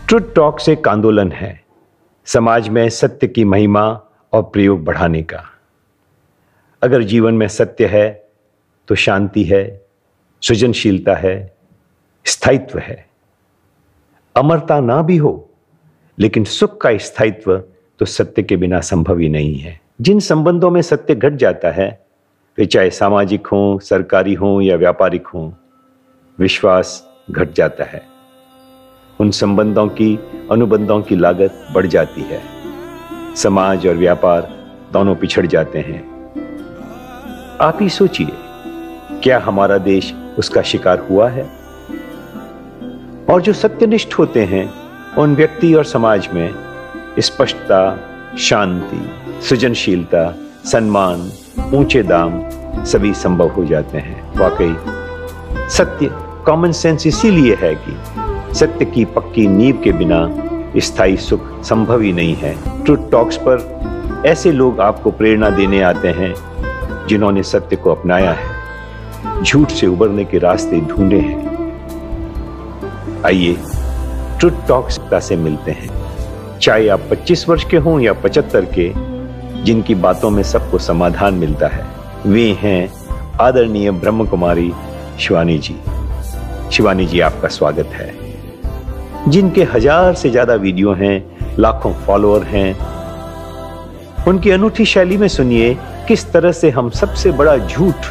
Truth talks एक आंदोलन है समाज में सत्य की महिमा और प्रयोग बढ़ाने का। अगर जीवन में सत्य है तो शांति है, सृजनशीलता है, स्थायित्व है। अमरता ना भी हो लेकिन सुख का स्थायित्व तो सत्य के बिना संभव ही नहीं है। जिन संबंधों में सत्य घट जाता है, वे चाहे सामाजिक हों, सरकारी हों या व्यापारिक हों, विश्वास घट जाता है। उन संबंधों की, अनुबंधों की लागत बढ़ जाती है। समाज और व्यापार दोनों पिछड़ जाते हैं। आप ही सोचिए, क्या हमारा देश उसका शिकार हुआ है? और जो सत्यनिष्ठ होते हैं उन व्यक्ति और समाज में स्पष्टता, शांति, सृजनशीलता, सम्मान, ऊंचे दाम सभी संभव हो जाते हैं। वाकई सत्य, कॉमन सेंस इसीलिए है कि सत्य की पक्की नींव के बिना स्थायी सुख संभव ही नहीं है। ट्रुथ टॉक्स पर ऐसे लोग आपको प्रेरणा देने आते हैं जिन्होंने सत्य को अपनाया है, झूठ से उबरने के रास्ते ढूंढे हैं। आइए ट्रुथ टॉक्स से मिलते हैं। चाहे आप 25 वर्ष के हों या 75 के, जिनकी बातों में सबको समाधान मिलता है, वे हैं आदरणीय ब्रह्म कुमारी शिवानी जी। शिवानी जी, आपका स्वागत है। जिनके 1000 से ज्यादा वीडियो हैं, लाखों फॉलोअर हैं, उनकी अनूठी शैली में सुनिए किस तरह से हम सबसे बड़ा झूठ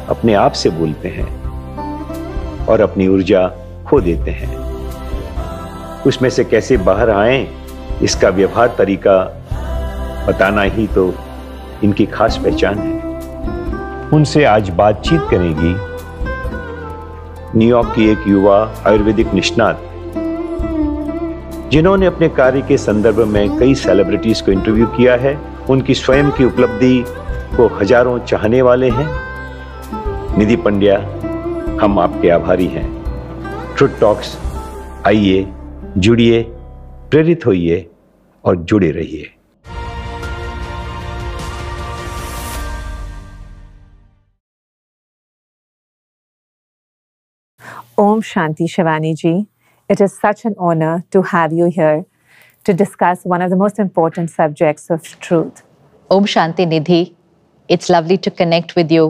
अपने आप से बोलते हैं और अपनी ऊर्जा खो देते हैं। उसमें से कैसे बाहर आएं, इसका व्यवहार तरीका बताना ही तो इनकी खास पहचान है। उनसे आज बातचीत करेंगी न्यूयॉर्क की एक युवा आयुर्वेदिक निष्णात, जिन्होंने अपने कार्य के संदर्भ में कई सेलिब्रिटीज को इंटरव्यू किया है। उनकी स्वयं की उपलब्धि को हजारों चाहने वाले हैं। निधि पंड्या, हम आपके आभारी हैं। ट्रुथ टॉक्स, आइए, जुड़िए, प्रेरित होइए और जुड़े रहिए। Om Shanti Shivani ji. It is such an honor to have you here to discuss one of the most important subjects of truth. Om Shanti Nidhi. It's lovely to connect with you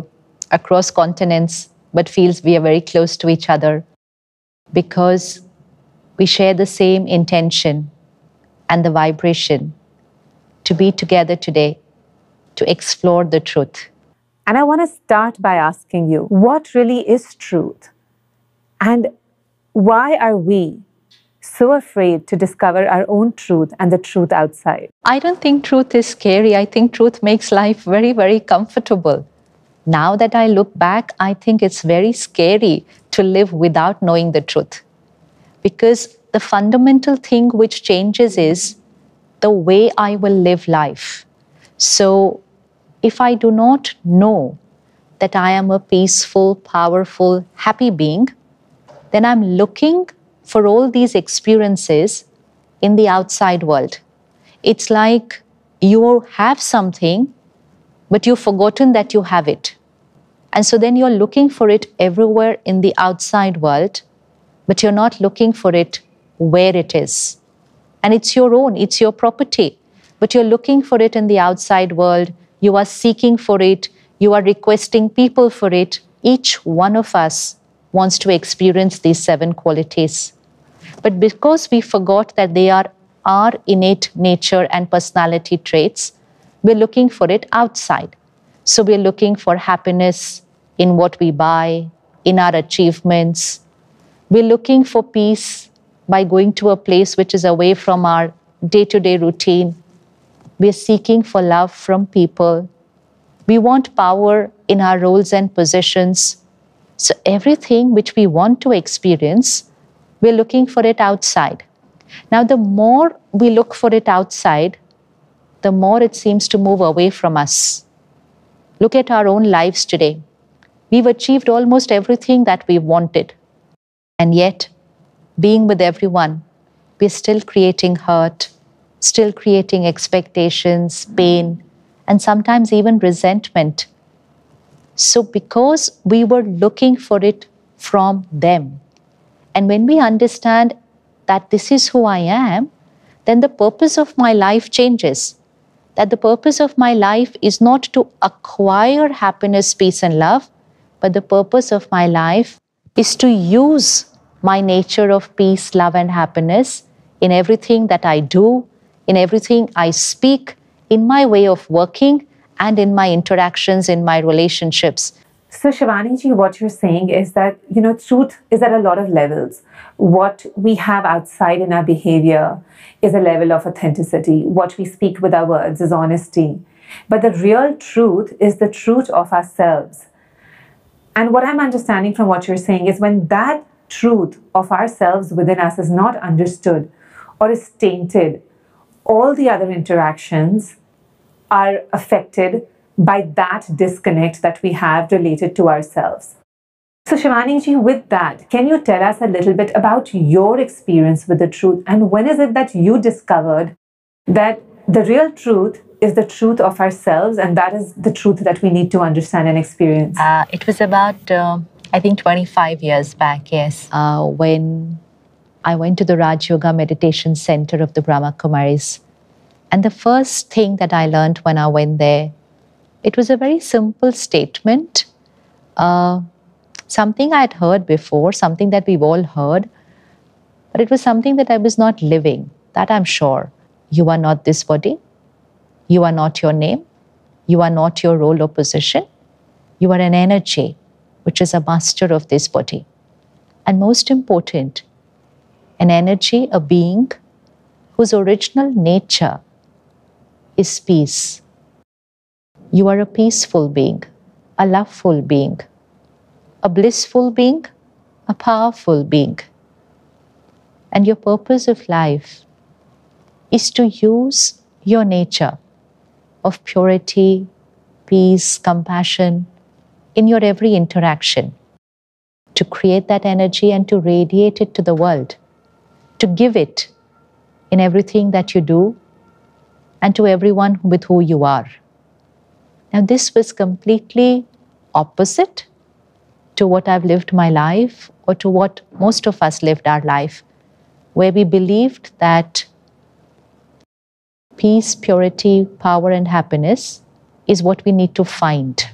across continents, but feels we are very close to each other because we share the same intention and the vibration to be together today to explore the truth. And I want to start by asking you, what really is truth? And why are we so afraid to discover our own truth and the truth outside? I don't think truth is scary. I think truth makes life very, very comfortable. Now that I look back, I think it's very scary to live without knowing the truth. Because the fundamental thing which changes is the way I will live life. So if I do not know that I am a peaceful, powerful, happy being, then I'm looking for all these experiences in the outside world. It's like you have something, but you've forgotten that you have it. And so then you're looking for it everywhere in the outside world, but you're not looking for it where it is. And it's your own, it's your property, but you're looking for it in the outside world. You are seeking for it. You are requesting people for it. Each one of us wants to experience these 7 qualities. But because we forgot that they are our innate nature and personality traits, we're looking for it outside. So we're looking for happiness in what we buy, in our achievements. We're looking for peace by going to a place which is away from our day-to-day routine. We're seeking for love from people. We want power in our roles and positions. So everything which we want to experience, we're looking for it outside. Now, the more we look for it outside, the more it seems to move away from us. Look at our own lives today. We've achieved almost everything that we wanted. And yet, being with everyone, we're still creating hurt, still creating expectations, pain, and sometimes even resentment. So because we were looking for it from them, and when we understand that this is who I am, then the purpose of my life changes. That the purpose of my life is not to acquire happiness, peace, and love, but the purpose of my life is to use my nature of peace, love, and happiness in everything that I do, in everything I speak, in my way of working, and in my interactions, in my relationships. So, Shivani ji, what you're saying is that, truth is at a lot of levels. What we have outside in our behavior is a level of authenticity. What we speak with our words is honesty. But the real truth is the truth of ourselves. And what I'm understanding from what you're saying is when that truth of ourselves within us is not understood or is tainted, all the other interactions are affected by that disconnect that we have related to ourselves. So Shivani ji, with that, can you tell us a little bit about your experience with the truth, and when is it that you discovered that the real truth is the truth of ourselves, and that is the truth that we need to understand and experience? It was about, I think, 25 years back, yes, when I went to the Raj Yoga Meditation Center of the Brahma Kumaris. And the first thing that I learned when I went there, it was a very simple statement, something I had heard before, something that we've all heard, but it was something that I was not living, that I'm sure. You are not this body. You are not your name. You are not your role or position. You are an energy, which is a master of this body. And most important, an energy, a being whose original nature is peace. You are a peaceful being, a loveful being, a blissful being, a powerful being. And your purpose of life is to use your nature of purity, peace, compassion in your every interaction, to create that energy and to radiate it to the world, to give it in everything that you do and to everyone with who you are. Now, this was completely opposite to what I've lived my life, or to what most of us lived our life, where we believed that peace, purity, power, and happiness is what we need to find.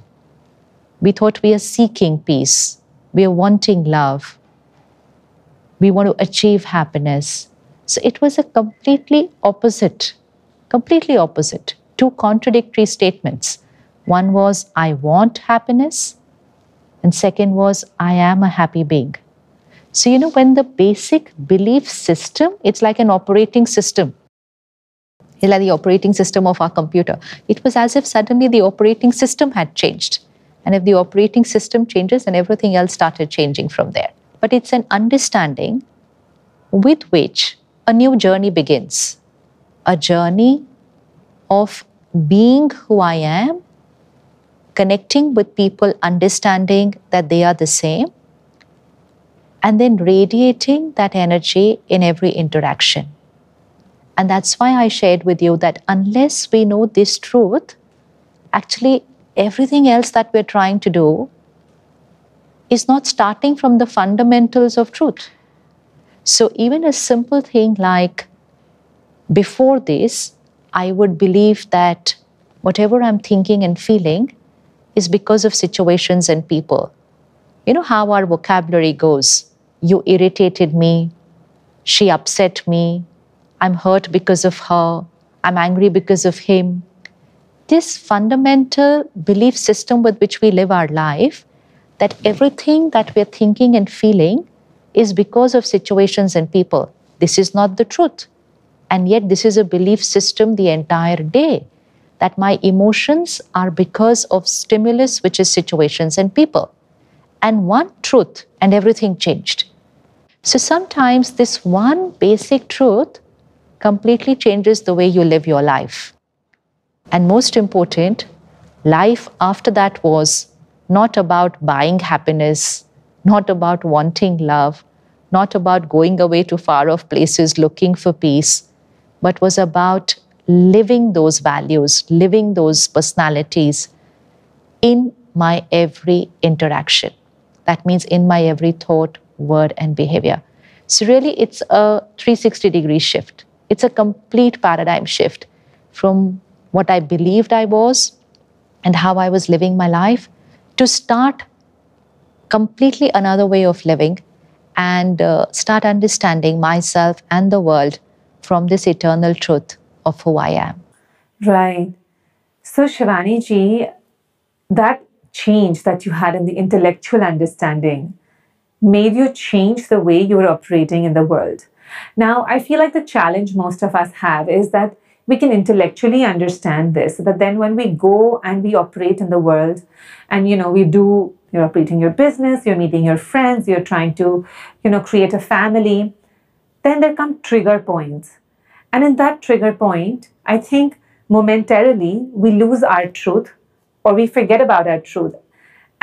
We thought we are seeking peace, we are wanting love, we want to achieve happiness. So it was a completely opposite, two contradictory statements. One was, I want happiness, and second was, I am a happy being. So, when the basic belief system, it's like an operating system. It's like the operating system of our computer. It was as if suddenly the operating system had changed. And if the operating system changes, then everything else started changing from there. But it's an understanding with which a new journey begins. A journey of being who I am, connecting with people, understanding that they are the same, and then radiating that energy in every interaction. And that's why I shared with you that unless we know this truth, actually everything else that we're trying to do is not starting from the fundamentals of truth. So even a simple thing like, before this, I would believe that whatever I'm thinking and feeling is because of situations and people. You know how our vocabulary goes. You irritated me, she upset me, I'm hurt because of her, I'm angry because of him. This fundamental belief system with which we live our life, that everything that we're thinking and feeling is because of situations and people. This is not the truth. And yet this is a belief system the entire day, that my emotions are because of stimulus, which is situations and people. And one truth, and everything changed. So sometimes this one basic truth completely changes the way you live your life. And most important, life after that was not about buying happiness, not about wanting love, not about going away to far off places looking for peace, but was about living those values, living those personalities in my every interaction. That means in my every thought, word, and behavior. So really, it's a 360-degree shift. It's a complete paradigm shift from what I believed I was and how I was living my life to start completely another way of living and start understanding myself and the world from this eternal truth of who I am. Right. So, Shivani ji, that change that you had in the intellectual understanding made you change the way you were operating in the world. Now, I feel like the challenge most of us have is that we can intellectually understand this, but then when we go and we operate in the world and, you're operating your business, you're meeting your friends, you're trying to, create a family, then there come trigger points. And in that trigger point, I think momentarily we lose our truth or we forget about our truth.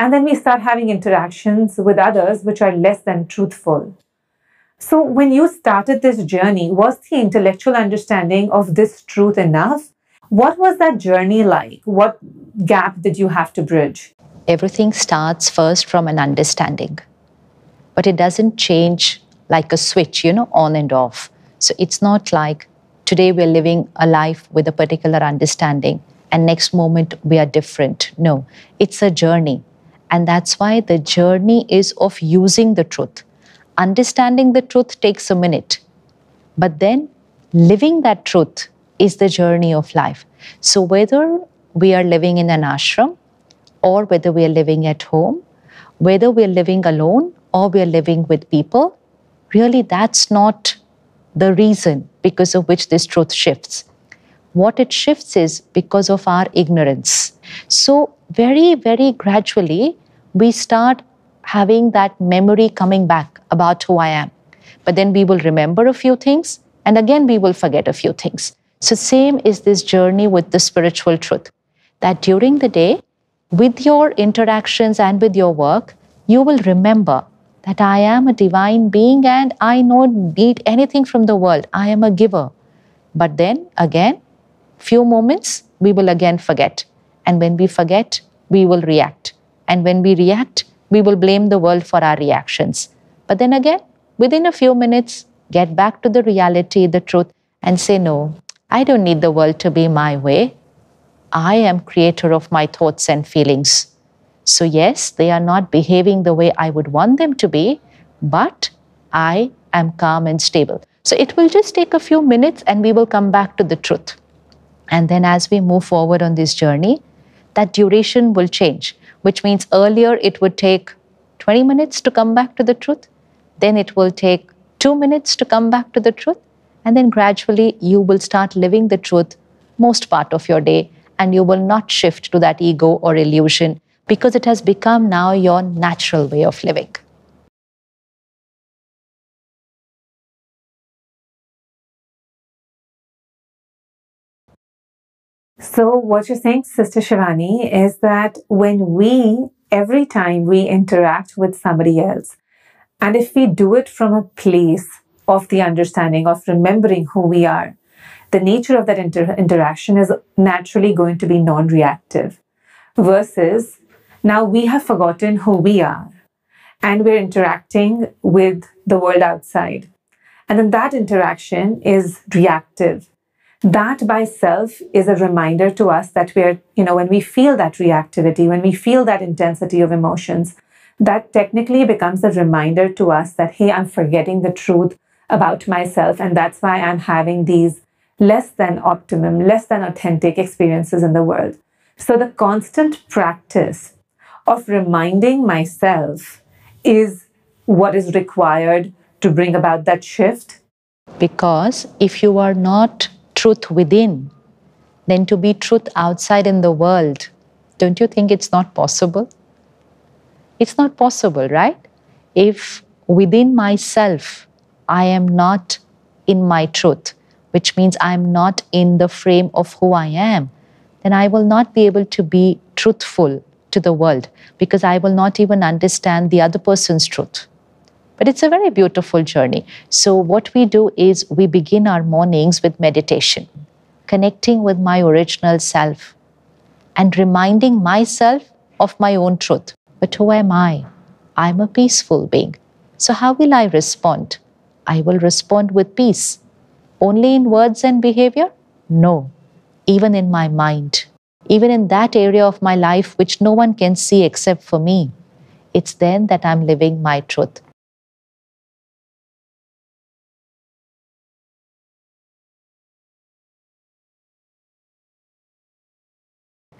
And then we start having interactions with others which are less than truthful. So, when you started this journey, was the intellectual understanding of this truth enough? What was that journey like? What gap did you have to bridge? Everything starts first from an understanding, but it doesn't change like a switch, on and off. So it's not like today we're living a life with a particular understanding and next moment we are different. No, it's a journey. And that's why the journey is of using the truth. Understanding the truth takes a minute, but then living that truth is the journey of life. So whether we are living in an ashram or whether we are living at home, whether we are living alone or we are living with people, really that's not the reason because of which this truth shifts. What it shifts is because of our ignorance. So very, very gradually, we start having that memory coming back about who I am. But then we will remember a few things and again we will forget a few things. So same is this journey with the spiritual truth, that during the day, with your interactions and with your work, you will remember that I am a divine being and I don't need anything from the world. I am a giver. But then again, few moments, we will again forget. And when we forget, we will react. And when we react, we will blame the world for our reactions. But then again, within a few minutes, get back to the reality, the truth, and say, no, I don't need the world to be my way. I am creator of my thoughts and feelings. So yes, they are not behaving the way I would want them to be, but I am calm and stable. So it will just take a few minutes and we will come back to the truth. And then as we move forward on this journey, that duration will change, which means earlier it would take 20 minutes to come back to the truth. Then it will take 2 minutes to come back to the truth. And then gradually you will start living the truth most part of your day, and you will not shift to that ego or illusion because it has become now your natural way of living. So, what you're saying, Sister Shivani, is that every time we interact with somebody else, and if we do it from a place of the understanding, of remembering who we are, the nature of that interaction is naturally going to be non reactive. Versus now we have forgotten who we are and we're interacting with the world outside. And then that interaction is reactive. That by self is a reminder to us that when we feel that reactivity, when we feel that intensity of emotions, that technically becomes a reminder to us that, hey, I'm forgetting the truth about myself. And that's why I'm having these less than optimum, less than authentic experiences in the world. So the constant practice of reminding myself is what is required to bring about that shift. Because if you are not truth within, then to be truth outside in the world, don't you think it's not possible? It's not possible, right? If within myself I am not in my truth, which means I'm not in the frame of who I am, then I will not be able to be truthful to the world because I will not even understand the other person's truth. But it's a very beautiful journey. So what we do is we begin our mornings with meditation, connecting with my original self and reminding myself of my own truth. But who am I? I'm a peaceful being. So how will I respond? I will respond with peace. Only in words and behavior? No. Even in my mind. Even in that area of my life which no one can see except for me. It's then that I'm living my truth.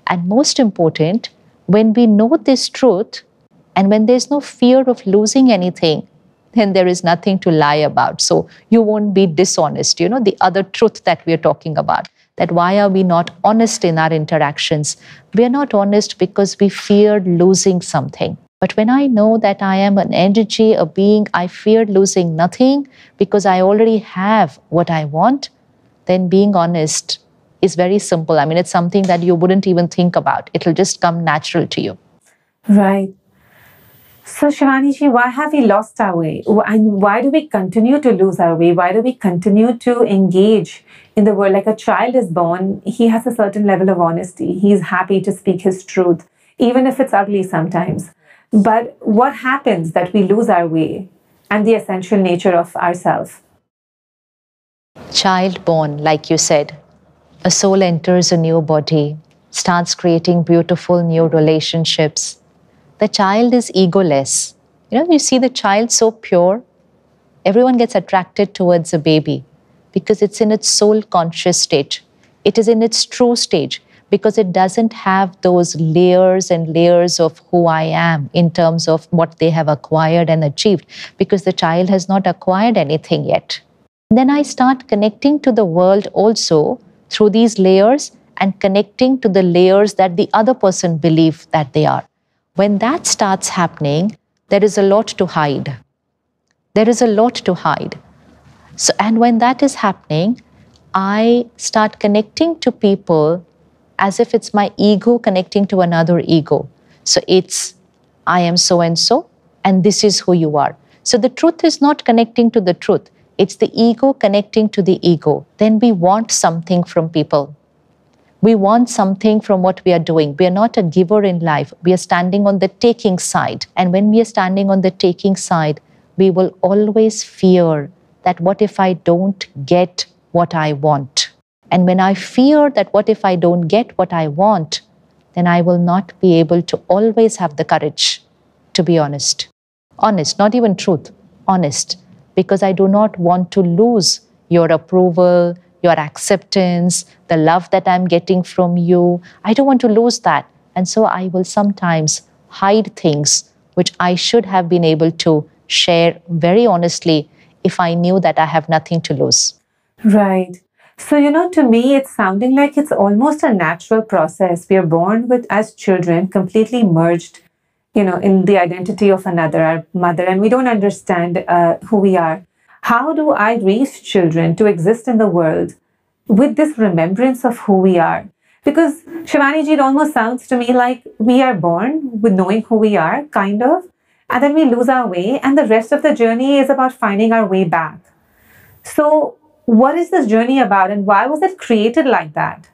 And most important, when we know this truth and when there's no fear of losing anything, then there is nothing to lie about. So you won't be dishonest. You know, the other truth that we are talking about, that why are we not honest in our interactions? We are not honest because we fear losing something. But when I know that I am an energy, a being, I fear losing nothing because I already have what I want, then being honest is very simple. I mean, it's something that you wouldn't even think about. It'll just come natural to you. Right. So, Shivani ji, why have we lost our way? And why do we continue to lose our way? Why do we continue to engage in the world? Like a child is born, he has a certain level of honesty. He's happy to speak his truth, even if it's ugly sometimes. But what happens that we lose our way and the essential nature of ourselves? Child born, like you said, a soul enters a new body, starts creating beautiful new relationships. The child is egoless. You know, you see the child so pure. Everyone gets attracted towards a baby because it's in its soul conscious stage. It is in its true stage because it doesn't have those layers and layers of who I am in terms of what they have acquired and achieved, because the child has not acquired anything yet. Then I start connecting to the world also through these layers and connecting to the layers that the other person believes that they are. When that starts happening, there is a lot to hide. There is a lot to hide. So, and when that is happening, I start connecting to people as if it's my ego connecting to another ego. So it's, I am so and this is who you are. So the truth is not connecting to the truth. It's the ego connecting to the ego. Then we want something from people. We want something from what we are doing. We are not a giver in life. We are standing on the taking side. And when we are standing on the taking side, we will always fear that what if I don't get what I want? And when I fear that what if I don't get what I want, then I will not be able to always have the courage to be honest. Honest, not even truth, honest. Because I do not want to lose your approval, your acceptance, the love that I'm getting from you. I don't want to lose that. And so I will sometimes hide things which I should have been able to share very honestly if I knew that I have nothing to lose. Right. So, to me, it's sounding like it's almost a natural process. We are born with, as children, completely merged, in the identity of another, our mother, and we don't understand who we are. How do I raise children to exist in the world with this remembrance of who we are? Because, Shivani ji, it almost sounds to me like we are born with knowing who we are, kind of, and then we lose our way, and the rest of the journey is about finding our way back. So, what is this journey about, and why was it created like that?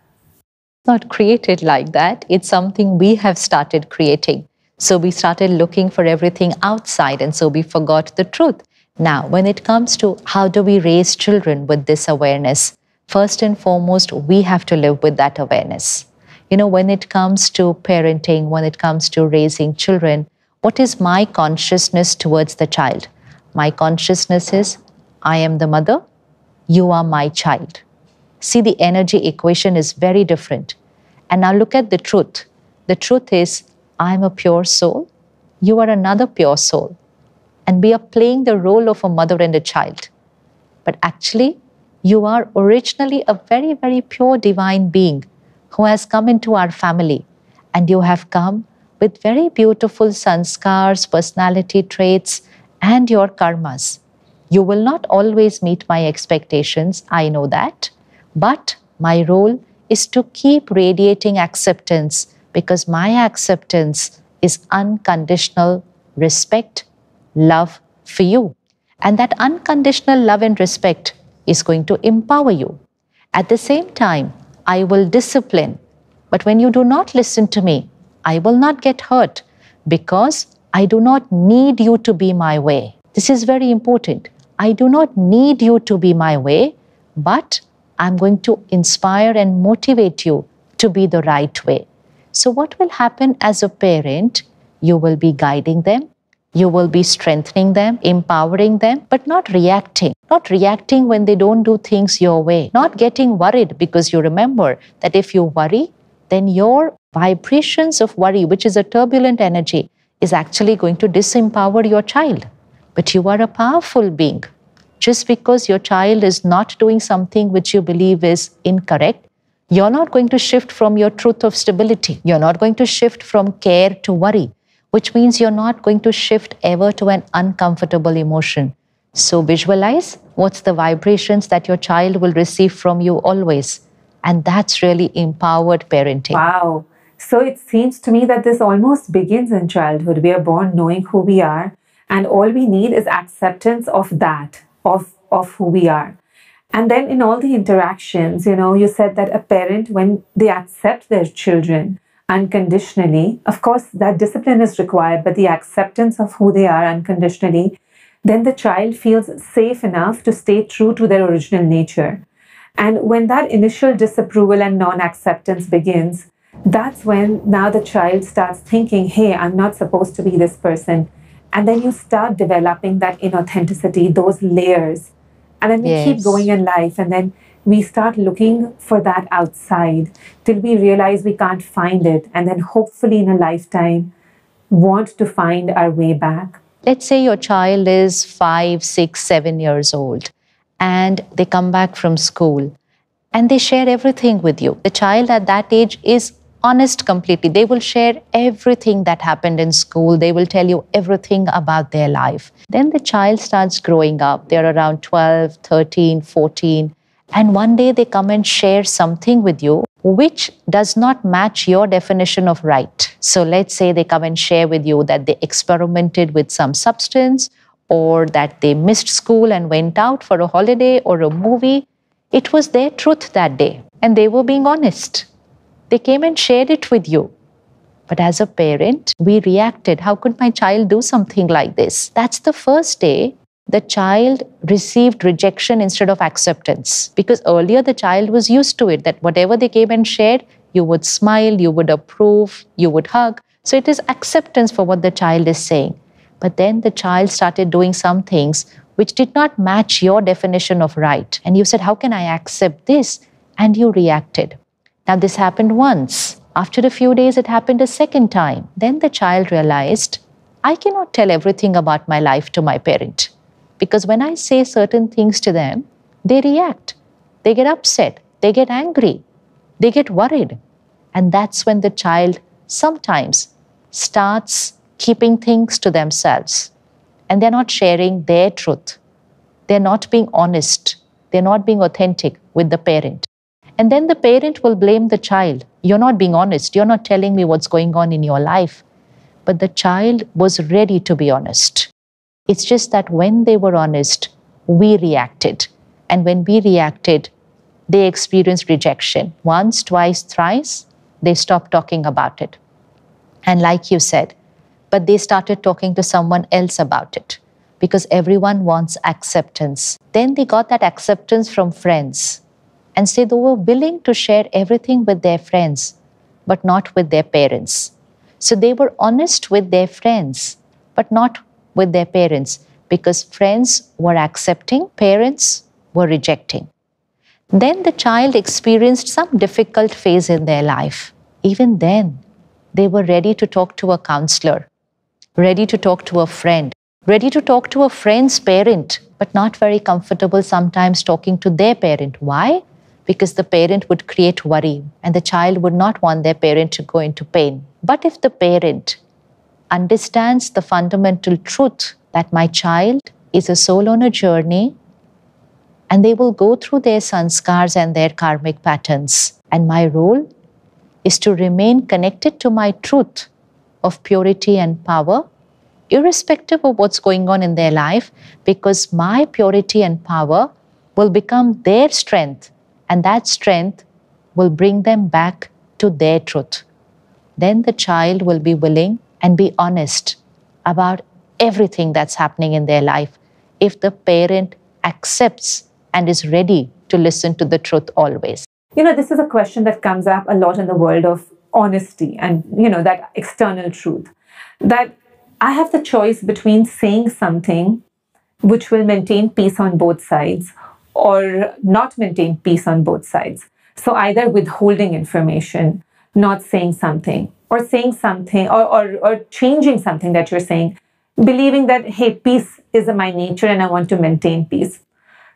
Not created like that. It's something we have started creating. So we started looking for everything outside, and so we forgot the truth. Now, when it comes to how do we raise children with this awareness, first and foremost, we have to live with that awareness. When it comes to parenting, when it comes to raising children, what is my consciousness towards the child? My consciousness is, I am the mother, you are my child. See, the energy equation is very different. And now look at the truth. The truth is, I'm a pure soul, you are another pure soul. And we are playing the role of a mother and a child. But actually, you are originally a very, very pure divine being who has come into our family. And you have come with very beautiful sanskars, personality traits, and your karmas. You will not always meet my expectations, I know that. But my role is to keep radiating acceptance, because my acceptance is unconditional respect, love for you. And that unconditional love and respect is going to empower you. At the same time, I will discipline. But when you do not listen to me, I will not get hurt, because I do not need you to be my way. This is very important. I do not need you to be my way, but I'm going to inspire and motivate you to be the right way. So what will happen as a parent? You will be guiding them, you will be strengthening them, empowering them, but not reacting. Not reacting when they don't do things your way. Not getting worried, because you remember that if you worry, then your vibrations of worry, which is a turbulent energy, is actually going to disempower your child. But you are a powerful being. Just because your child is not doing something which you believe is incorrect, you're not going to shift from your truth of stability. You're not going to shift from care to worry, which means you're not going to shift ever to an uncomfortable emotion. So visualize what's the vibrations that your child will receive from you always. And that's really empowered parenting. Wow. So it seems to me that this almost begins in childhood. We are born knowing who we are, and all we need is acceptance of that, of who we are. And then in all the interactions, you said that a parent, when they accept their children unconditionally, of course, that discipline is required, but the acceptance of who they are unconditionally, then the child feels safe enough to stay true to their original nature. And when that initial disapproval and non-acceptance begins, that's when now the child starts thinking, hey, I'm not supposed to be this person. And then you start developing that inauthenticity, those layers. And then we keep going in life, and then we start looking for that outside till we realize we can't find it. And then hopefully in a lifetime, want to find our way back. Let's say your child is 5, 6, 7 years old, and they come back from school and they share everything with you. The child at that age is honest completely. They will share everything that happened in school. They will tell you everything about their life. Then the child starts growing up. They're around 12, 13, 14. And one day they come and share something with you which does not match your definition of right. So let's say they come and share with you that they experimented with some substance, or that they missed school and went out for a holiday or a movie. It was their truth that day, and they were being honest. They came and shared it with you. But as a parent, we reacted. How could my child do something like this? That's the first day the child received rejection instead of acceptance. Because earlier the child was used to it, that whatever they came and shared, you would smile, you would approve, you would hug. So it is acceptance for what the child is saying. But then the child started doing some things which did not match your definition of right. And you said, how can I accept this? And you reacted. Now this happened once. After a few days, it happened a second time. Then the child realized, I cannot tell everything about my life to my parent. Because when I say certain things to them, they react. They get upset. They get angry. They get worried. And that's when the child sometimes starts keeping things to themselves. And they're not sharing their truth. They're not being honest. They're not being authentic with the parent. And then the parent will blame the child. You're not being honest. You're not telling me what's going on in your life. But the child was ready to be honest. It's just that when they were honest, we reacted. And when we reacted, they experienced rejection. Once, twice, thrice, they stopped talking about it. And like you said, but they started talking to someone else about it, because everyone wants acceptance. Then they got that acceptance from friends. And so they were willing to share everything with their friends, but not with their parents. So they were honest with their friends, but not with their parents, because friends were accepting, parents were rejecting. Then the child experienced some difficult phase in their life. Even then, they were ready to talk to a counselor, ready to talk to a friend, ready to talk to a friend's parent, but not very comfortable sometimes talking to their parent. Why? Because the parent would create worry, and the child would not want their parent to go into pain. But if the parent understands the fundamental truth that my child is a soul on a journey, and they will go through their sanskars and their karmic patterns, and my role is to remain connected to my truth of purity and power, irrespective of what's going on in their life, because my purity and power will become their strength, and that strength will bring them back to their truth. Then the child will be willing and be honest about everything that's happening in their life, if the parent accepts and is ready to listen to the truth always. This is a question that comes up a lot in the world of honesty and, that external truth. That I have the choice between saying something which will maintain peace on both sides or not maintain peace on both sides. So either withholding information, not saying something, or saying something, or changing something that you're saying, believing that, hey, peace is my nature and I want to maintain peace.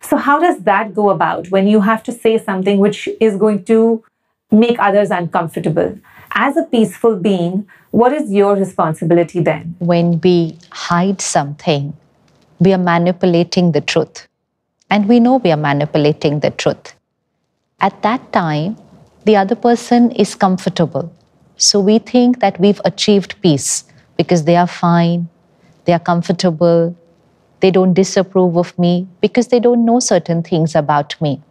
So how does that go about when you have to say something which is going to make others uncomfortable? As a peaceful being, what is your responsibility then? When we hide something, we are manipulating the truth. And we know we are manipulating the truth. At that time, the other person is comfortable. So we think that we've achieved peace because they are fine, they are comfortable, they don't disapprove of me because they don't know certain things about me.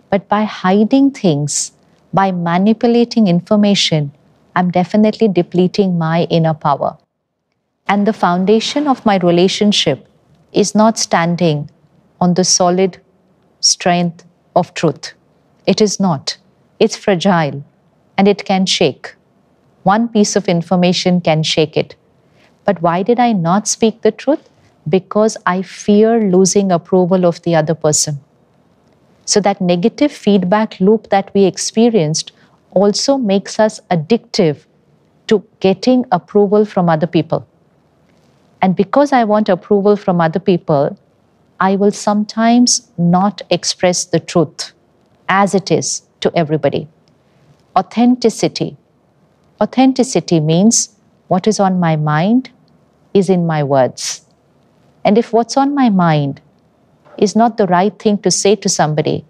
But by hiding things, by manipulating information, I'm definitely depleting my inner power. And the foundation of my relationship is not standing on the solid strength of truth. It is not. It's fragile and it can shake. One piece of information can shake it. But why did I not speak the truth? Because I fear losing approval of the other person. So that negative feedback loop that we experienced also makes us addictive to getting approval from other people. And because I want approval from other people, I will sometimes not express the truth as it is to everybody. Authenticity. Authenticity means what is on my mind is in my words. And if what's on my mind is not the right thing to say to somebody,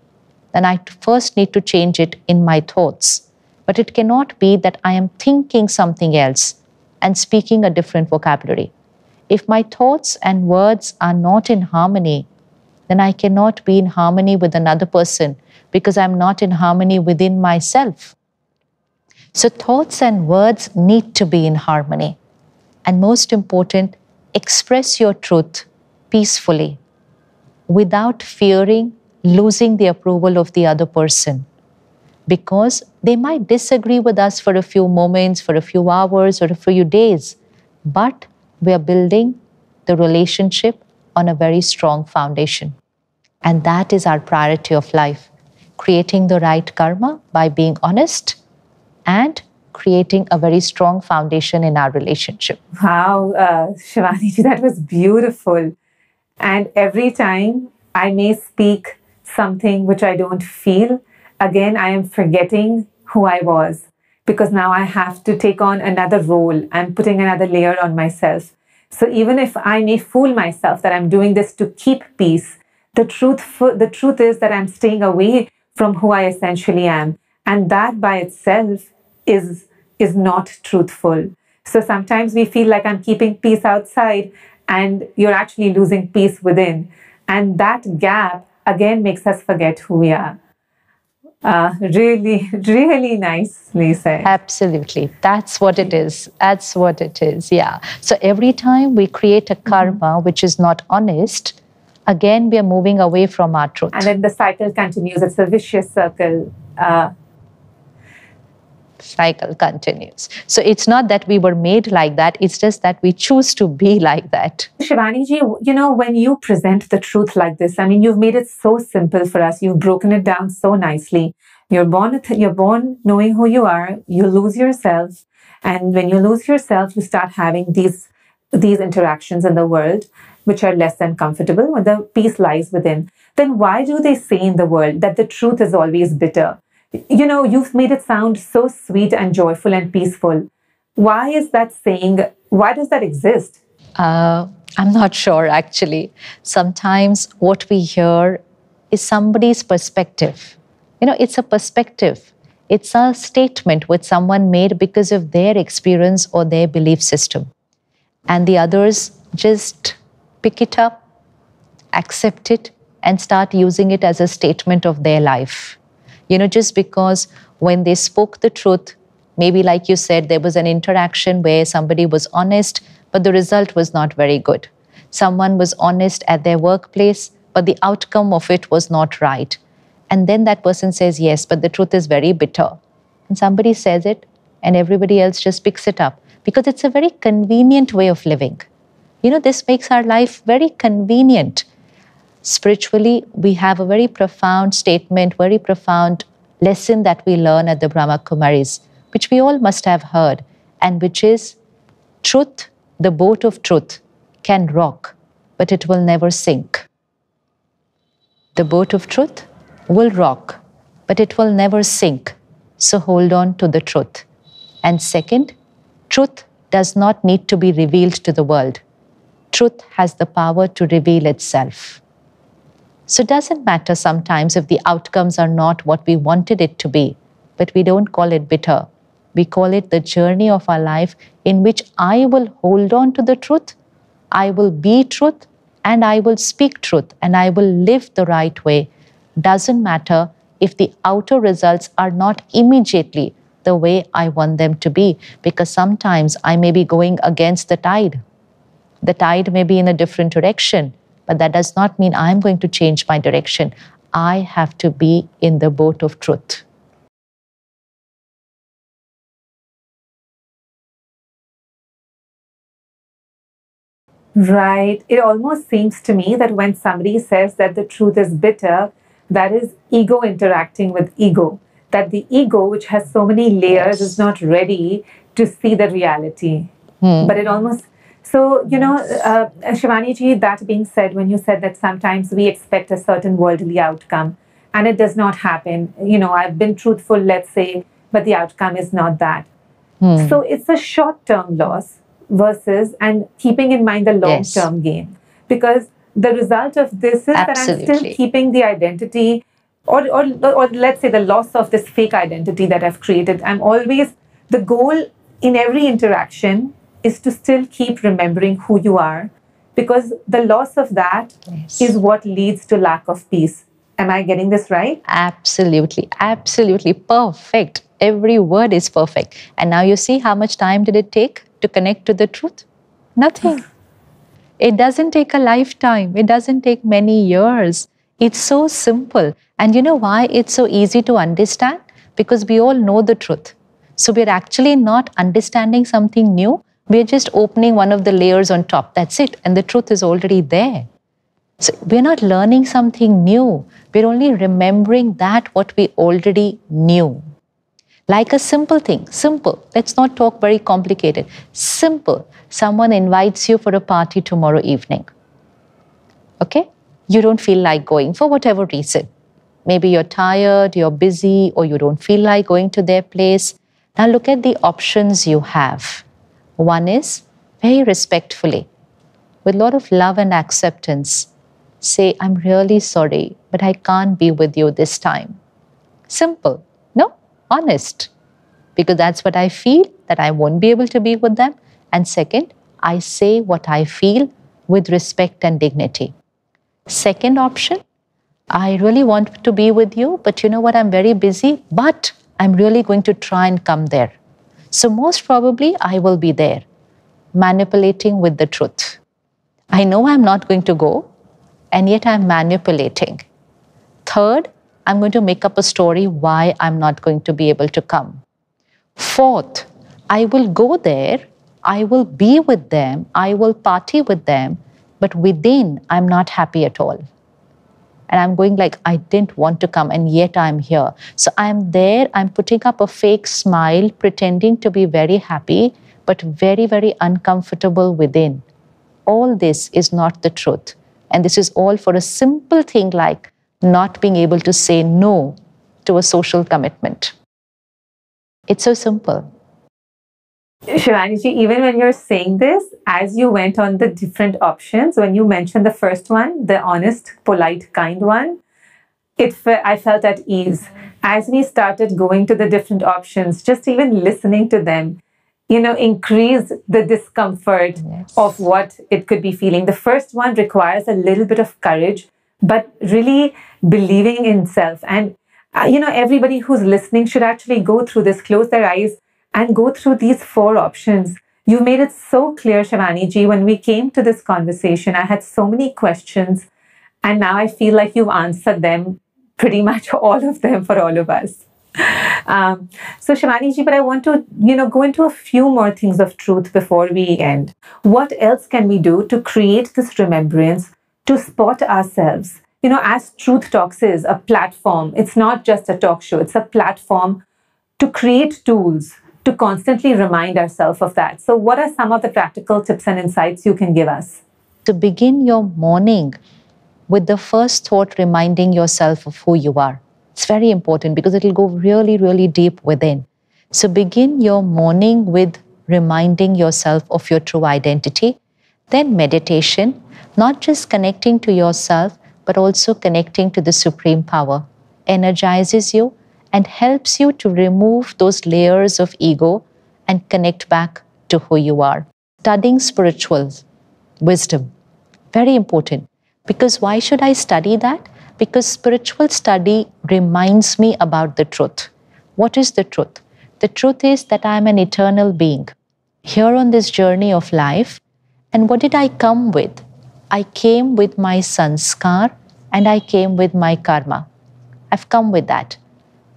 then I first need to change it in my thoughts. But it cannot be that I am thinking something else and speaking a different vocabulary. If my thoughts and words are not in harmony, then I cannot be in harmony with another person because I'm not in harmony within myself. So thoughts and words need to be in harmony. And most important, express your truth peacefully without fearing losing the approval of the other person. Because they might disagree with us for a few moments, for a few hours, or a few days, but we are building the relationship on a very strong foundation. And that is our priority of life, creating the right karma by being honest and creating a very strong foundation in our relationship. Wow, Shivani ji, that was beautiful. And every time I may speak something which I don't feel, again, I am forgetting who I was because now I have to take on another role. I'm putting another layer on myself. So even if I may fool myself that I'm doing this to keep peace, the truth is that I'm staying away from who I essentially am. And that by itself is not truthful. So sometimes we feel like I'm keeping peace outside and you're actually losing peace within. And that gap, again, makes us forget who we are. Really, really nicely said. Absolutely. That's what it is. That's what it is. Yeah. So every time we create a karma which is not honest, again, we are moving away from our truth. And then the cycle continues. It's a vicious circle. Cycle continues. So it's not that we were made like that. It's just that we choose to be like that. Shivani ji, when you present the truth like this, I mean, you've made it so simple for us. You've broken it down so nicely. You're born knowing who you are. You lose yourself. And when you lose yourself, you start having these interactions in the world, which are less than comfortable when the peace lies within. Then why do they say in the world that the truth is always bitter? You've made it sound so sweet and joyful and peaceful. Why is that saying? Why does that exist? I'm not sure, actually. Sometimes what we hear is somebody's perspective. It's a perspective. It's a statement which someone made because of their experience or their belief system. And the others just pick it up, accept it, and start using it as a statement of their life. Just because when they spoke the truth, maybe like you said, there was an interaction where somebody was honest, but the result was not very good. Someone was honest at their workplace, but the outcome of it was not right. And then that person says, yes, but the truth is very bitter. And somebody says it, and everybody else just picks it up because it's a very convenient way of living. This makes our life very convenient. Spiritually, we have a very profound statement, very profound lesson that we learn at the Brahma Kumaris, which we all must have heard, and which is, truth, the boat of truth, can rock, but it will never sink. The boat of truth will rock, but it will never sink. So hold on to the truth. And second, truth does not need to be revealed to the world. Truth has the power to reveal itself. So it doesn't matter sometimes if the outcomes are not what we wanted it to be, but we don't call it bitter. We call it the journey of our life in which I will hold on to the truth, I will be truth, and I will speak truth, and I will live the right way. Doesn't matter if the outer results are not immediately the way I want them to be, because sometimes I may be going against the tide. The tide may be in a different direction, but that does not mean I'm going to change my direction. I have to be in the boat of truth. Right. It almost seems to me that when somebody says that the truth is bitter, that is ego interacting with ego. That the ego, which has so many layers, is not ready to see the reality. But it almost... So, Shivani ji, that being said, when you said that sometimes we expect a certain worldly outcome and it does not happen, I've been truthful, let's say, but the outcome is not that. So it's a short-term loss versus, and keeping in mind the long-term gain. Because the result of this is that I'm still keeping the identity, or let's say the loss of this fake identity that I've created. I'm always, the goal in every interaction is to still keep remembering who you are, because the loss of that is what leads to lack of peace. Am I getting this right? Absolutely, absolutely perfect. Every word is perfect. And now you see how much time did it take to connect to the truth? Nothing. It doesn't take a lifetime. It doesn't take many years. It's so simple. And you know why it's so easy to understand? Because we all know the truth. So we're actually not understanding something new. We're just opening one of the layers on top. That's it. And the truth is already there. So we're not learning something new. We're only remembering that what we already knew. Like a simple thing, simple. Let's not talk very complicated. Simple. Someone invites you for a party tomorrow evening. Okay? You don't feel like going for whatever reason. Maybe you're tired, you're busy, or you don't feel like going to their place. Now look at the options you have. One is very respectfully, with a lot of love and acceptance, say, I'm really sorry, but I can't be with you this time. Simple. No? Honest. Because that's what I feel, that I won't be able to be with them. And second, I say what I feel with respect and dignity. Second option, I really want to be with you, but you know what, I'm very busy, but I'm really going to try and come there. So most probably I will be there, manipulating with the truth. I know I'm not going to go, and yet I'm manipulating. Third, I'm going to make up a story why I'm not going to be able to come. Fourth, I will go there, I will be with them, I will party with them, but within, I'm not happy at all. And I'm going like, I didn't want to come, and yet I'm here. So I'm there, I'm putting up a fake smile, pretending to be very happy, but very, very uncomfortable within. All this is not the truth. And this is all for a simple thing like not being able to say no to a social commitment. It's so simple. Shivani ji, even when you're saying this, as you went on the different options, when you mentioned the first one, the honest, polite, kind one, I felt at ease. As we started going to the different options, just even listening to them, increased the discomfort of what it could be feeling. The first one requires a little bit of courage, but really believing in self. And, everybody who's listening should actually go through this, close their eyes and go through these 4 options. You made it so clear, Shivani ji. When we came to this conversation, I had so many questions, and now I feel like you've answered them, pretty much all of them for all of us. So Shivani ji, but I want to, go into a few more things of truth before we end. What else can we do to create this remembrance, to spot ourselves? As Truth Talks is a platform, it's not just a talk show, it's a platform to create tools to constantly remind ourselves of that. So what are some of the practical tips and insights you can give us? To begin your morning with the first thought reminding yourself of who you are. It's very important because it'll go really, really deep within. So begin your morning with reminding yourself of your true identity. Then meditation, not just connecting to yourself, but also connecting to the supreme power, energizes you and helps you to remove those layers of ego and connect back to who you are. Studying spiritual wisdom, very important. Because why should I study that? Because spiritual study reminds me about the truth. What is the truth? The truth is that I am an eternal being here on this journey of life. And what did I come with? I came with my sanskar and I came with my karma. I've come with that.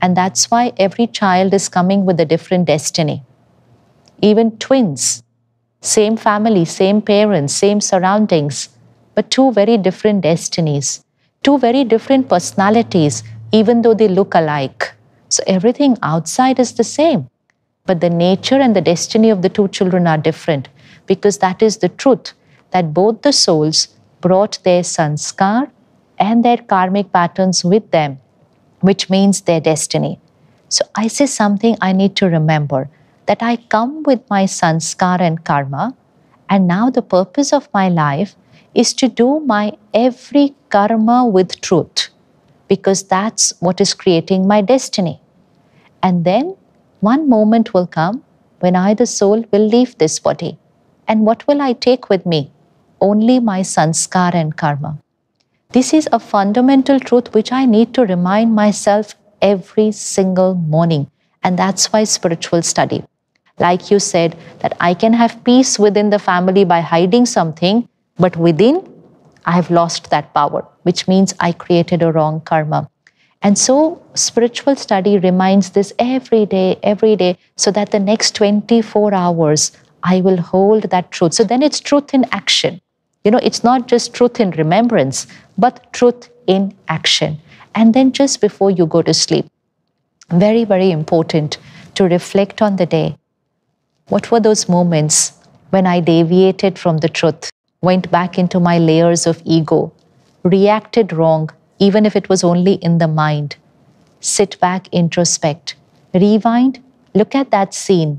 And that's why every child is coming with a different destiny. Even twins, same family, same parents, same surroundings, but two very different destinies, two very different personalities, even though they look alike. So everything outside is the same, but the nature and the destiny of the two children are different, because that is the truth, that both the souls brought their sanskar and their karmic patterns with them, which means their destiny. So I say something I need to remember, that I come with my sanskar and karma, and now the purpose of my life is to do my every karma with truth, because that's what is creating my destiny. And then one moment will come when I, the soul, will leave this body. And what will I take with me? Only my sanskar and karma. This is a fundamental truth which I need to remind myself every single morning. And that's why spiritual study. Like you said, that I can have peace within the family by hiding something, but within, I have lost that power, which means I created a wrong karma. And so spiritual study reminds this every day, so that the next 24 hours, I will hold that truth. So then it's truth in action. It's not just truth in remembrance, but truth in action. And then just before you go to sleep, very, very important to reflect on the day. What were those moments when I deviated from the truth, went back into my layers of ego, reacted wrong, even if it was only in the mind? Sit back, introspect, rewind, look at that scene,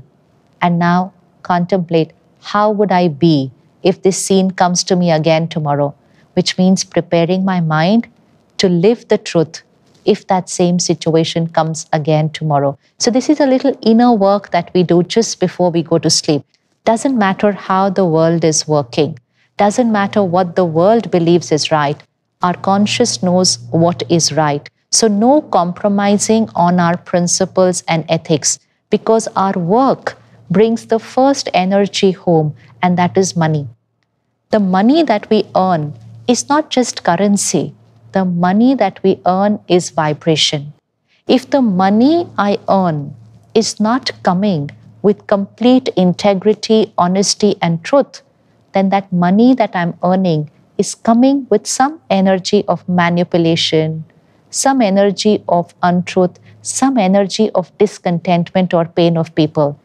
and now contemplate, how would I be if this scene comes to me again tomorrow? Which means preparing my mind to live the truth if that same situation comes again tomorrow. So this is a little inner work that we do just before we go to sleep. Doesn't matter how the world is working. Doesn't matter what the world believes is right. Our conscious knows what is right. So no compromising on our principles and ethics, because our work brings the first energy home, and that is money. The money that we earn is not just currency. The money that we earn is vibration. If the money I earn is not coming with complete integrity, honesty, and truth, then that money that I'm earning is coming with some energy of manipulation, some energy of untruth, some energy of discontentment or pain of people.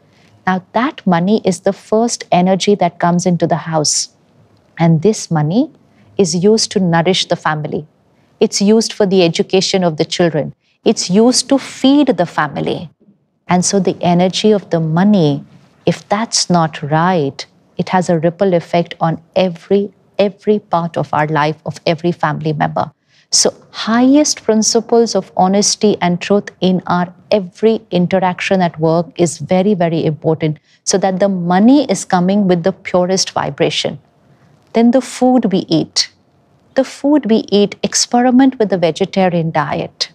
Now, that money is the first energy that comes into the house. And this money is used to nourish the family. It's used for the education of the children. It's used to feed the family. And so the energy of the money, if that's not right, it has a ripple effect on every part of our life, of every family member. So highest principles of honesty and truth in our every interaction at work is very, very important, so that the money is coming with the purest vibration. Then the food we eat. The food we eat, experiment with the vegetarian diet.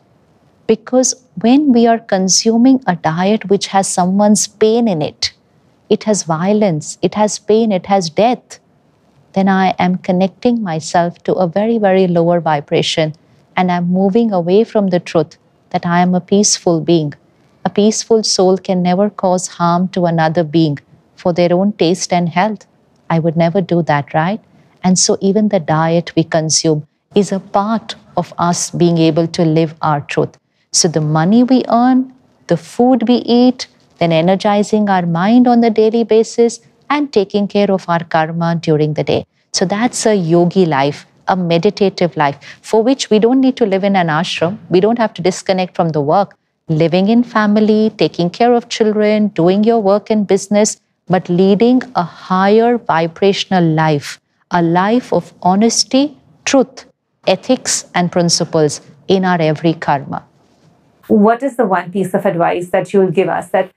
Because when we are consuming a diet which has someone's pain in it, it has violence, it has pain, it has death, then I am connecting myself to a very, very lower vibration, and I'm moving away from the truth that I am a peaceful being. A peaceful soul can never cause harm to another being for their own taste and health. I would never do that, right? And so even the diet we consume is a part of us being able to live our truth. So the money we earn, the food we eat, then energizing our mind on the daily basis and taking care of our karma during the day. So that's a yogi life, a meditative life, for which we don't need to live in an ashram. We don't have to disconnect from the work. Living in family, taking care of children, doing your work and business, but leading a higher vibrational life, a life of honesty, truth, ethics, and principles in our every karma. What is the one piece of advice that you will give us that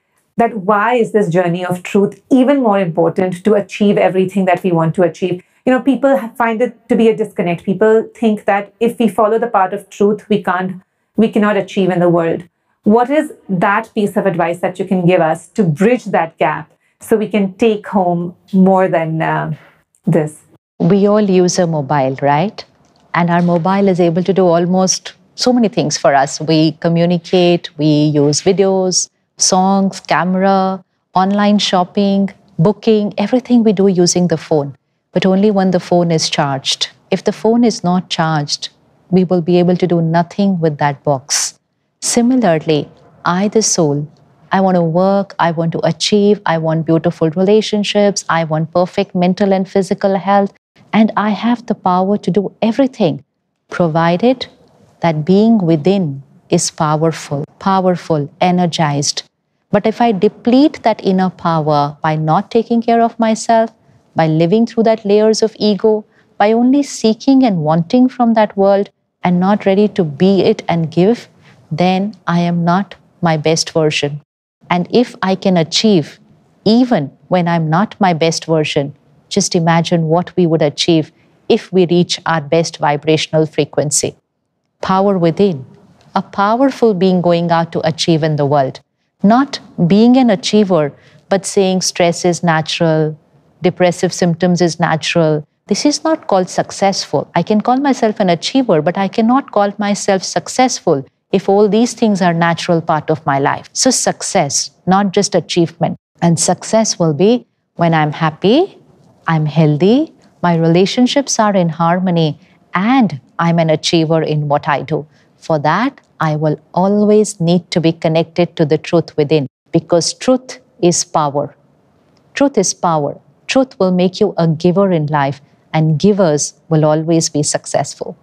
why is this journey of truth even more important to achieve everything that we want to achieve? People find it to be a disconnect. People think that if we follow the path of truth, we cannot achieve in the world. What is that piece of advice that you can give us to bridge that gap so we can take home more than this? We all use a mobile, right? And our mobile is able to do almost so many things for us. We communicate, we use videos, songs, camera, online shopping, booking, everything we do using the phone, but only when the phone is charged. If the phone is not charged, we will be able to do nothing with that box. Similarly, I, the soul, I want to work, I want to achieve, I want beautiful relationships, I want perfect mental and physical health, and I have the power to do everything, provided that being within is powerful, energized. But if I deplete that inner power by not taking care of myself, by living through that layers of ego, by only seeking and wanting from that world and not ready to be it and give, then I am not my best version. And if I can achieve, even when I'm not my best version, just imagine what we would achieve if we reach our best vibrational frequency. Power within, a powerful being going out to achieve in the world. Not being an achiever, but saying stress is natural, depressive symptoms is natural. This is not called successful. I can call myself an achiever, but I cannot call myself successful if all these things are natural part of my life. So success, not just achievement. And success will be when I'm happy, I'm healthy, my relationships are in harmony, and I'm an achiever in what I do. For that, I will always need to be connected to the truth within, because truth is power. Truth is power. Truth will make you a giver in life, and givers will always be successful.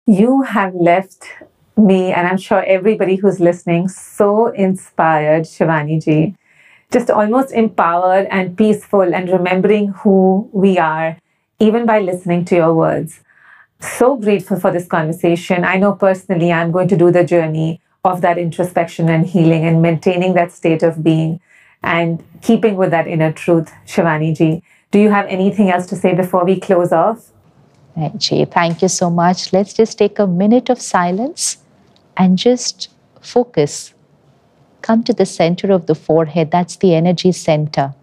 You have left me, and I'm sure everybody who's listening, so inspired, Shivani ji. Just almost empowered and peaceful and remembering who we are, even by listening to your words. So grateful for this conversation. I know personally I'm going to do the journey of that introspection and healing and maintaining that state of being and keeping with that inner truth. Shivani ji, do you have anything else to say before we close off? Jay, thank you so much. Let's just take a minute of silence and just focus. Come to the center of the forehead. That's the energy center.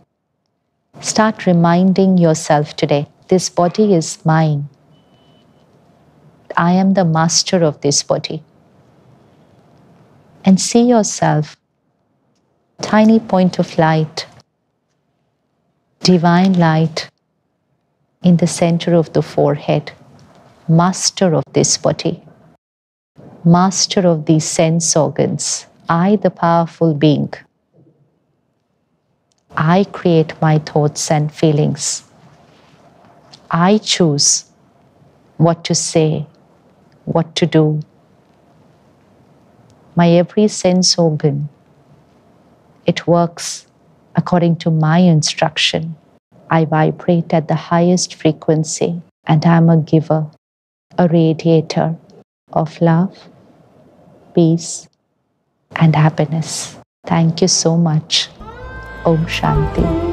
Start reminding yourself today, this body is mine. I am the master of this body. And see yourself, tiny point of light, divine light in the center of the forehead, master of this body, master of these sense organs. I, the powerful being, I create my thoughts and feelings. I choose what to say, what to do. My every sense organ, it works according to my instruction. I vibrate at the highest frequency, and I'm a giver, a radiator of love, peace, and happiness. Thank you so much. Om Shanti.